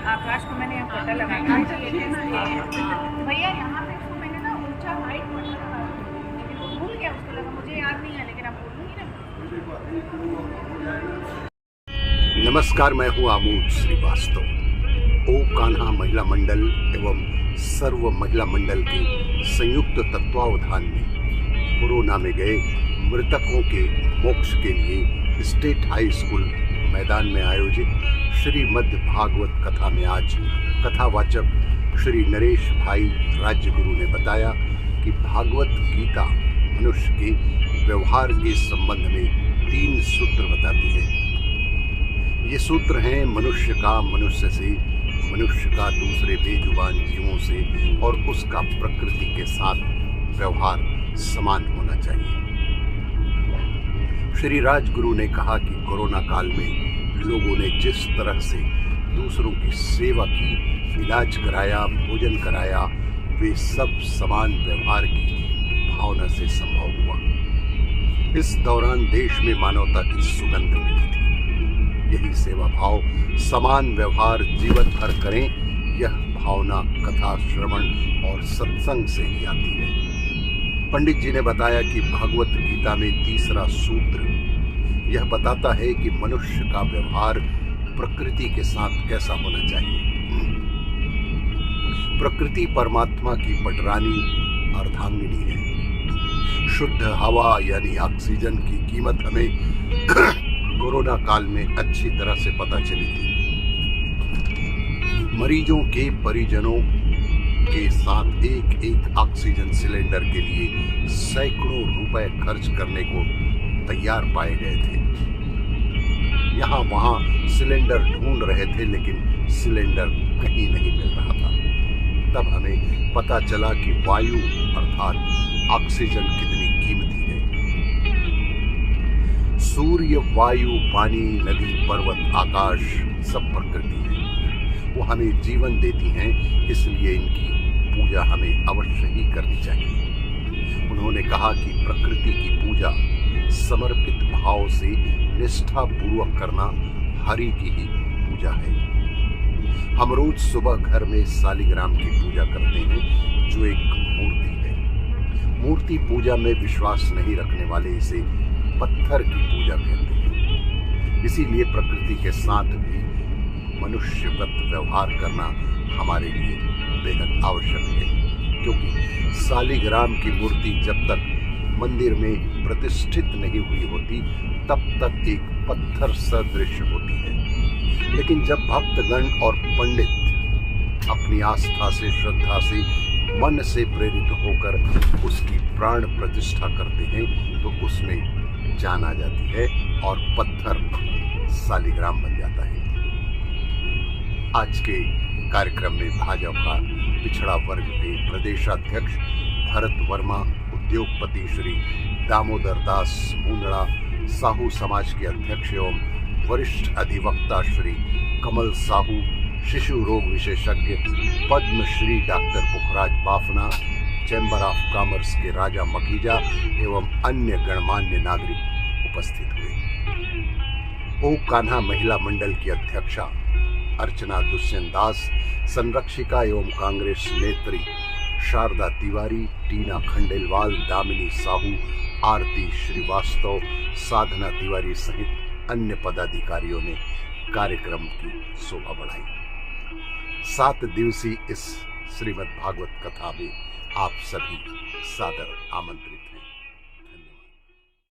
आकाश को मैंने यहाँ पट्टा लगा भैया यहाँ पे इसको मैंने ना ऊंचा हाइट पट्टा लगा लेकिन वो भूल गया, उसको लगा मुझे याद नहीं है, लेकिन अब बोलूँगी ना। नमस्कार, मैं हूँ आमोद श्रीवास्तव। ओ कान्हा महिला मंडल एवं सर्व महिला मंडल के संयुक्त तत्वावधान में कोरोना में गए मृतकों के मोक्ष के लिए स्टेट हाई स्कूल मैदान में आयोजित श्रीमद् भागवत कथा में आज कथावाचक श्री नरेश भाई राज्यगुरु ने बताया कि भागवत गीता मनुष्य के व्यवहार के संबंध में 3 सूत्र बताती है। ये सूत्र हैं मनुष्य का मनुष्य से, मनुष्य का दूसरे बेजुबान जीवों से और उसका प्रकृति के साथ व्यवहार समान होना चाहिए। श्री राजगुरु ने कहा कि कोरोना काल में लोगों ने जिस तरह से दूसरों की सेवा की, इलाज कराया, भोजन कराया, वे सब समान व्यवहार की भावना से संभव हुआ। इस दौरान देश में मानवता की सुगंध मिली थी। यही सेवा भाव, समान व्यवहार जीवन भर करें, यह भावना कथा श्रवण और सत्संग से ही आती है। पंडित जी ने बताया कि भागवत गीता में 3रा सूत्र यह बताता है कि मनुष्य का व्यवहार प्रकृति के साथ कैसा होना चाहिए। प्रकृति परमात्मा की पटरानी अर्धांगिनी है। शुद्ध हवा यानी ऑक्सीजन की कीमत हमें कोरोना काल में अच्छी तरह से पता चली थी। मरीजों के परिजनों के साथ एक ऑक्सीजन सिलेंडर के लिए सैकड़ों रुपए खर्च करने को तैयार पाए गए थे। यहाँ वहाँ सिलेंडर ढूंढ रहे थे, लेकिन सिलेंडर कहीं नहीं मिल रहा था। तब हमें पता चला कि वायु अर्थात ऑक्सीजन कितनी कीमती है। सूर्य, वायु, पानी, नदी, पर्वत, आकाश सब प्रकृति है। वो हमें जीवन देती हैं, इसलिए इनकी पूजा हमें अवश्य ही करनी चाहिए। उन्होंने कहा कि प्रकृति की पूजा समर्पित भाव से निष्ठा पूर्वक करना हरि की ही पूजा है। हम रोज सुबह घर में सालिग्राम की पूजा करते हैं, जो एक मूर्ति है। मूर्ति पूजा में विश्वास नहीं रखने वाले इसे पत्थर की पूजा कहते हैं। इसीलिए प्रकृति के साथ भी मनुष्यवत व्यवहार करना हमारे लिए बेहद आवश्यक है, क्योंकि सालिग्राम की मूर्ति जब तक मंदिर में प्रतिष्ठित नहीं हुई होती तब तक एक पत्थर सदृश होती है। लेकिन जब भक्तगण और पंडित अपनी आस्था से, श्रद्धा से, मन से प्रेरित होकर उसकी प्राण प्रतिष्ठा करते हैं तो उसमें जान आ जाती है और पत्थर सालिग्राम बन जाता है। आज के कार्यक्रम में भाजपा पिछड़ा वर्ग के प्रदेशाध्यक्ष भरत वर्मा, उद्योगपति श्री दामोदर दास मुंदड़ा, साहू समाज के अध्यक्ष एवं वरिष्ठ अधिवक्ता श्री कमल साहू, शिशु रोग विशेषज्ञ Padmashri doctor Pukhraj Bafna, chamber of commerce के राजा मकीजा एवं अन्य गणमान्य नागरिक उपस्थित हुए। ओ कान्हा महिला मंडल की अध्यक्षा अर्चना दुष्यंत दास, संरक्षिका एवं कांग्रेस नेत्री शारदा तिवारी, टीना खंडेलवाल, दामिनी साहू, आरती श्रीवास्तव, साधना तिवारी सहित अन्य पदाधिकारियों ने कार्यक्रम की शोभा बढ़ाई। 7 दिवसीय इस श्रीमद् भागवत कथा में आप सभी सादर आमंत्रित हैं।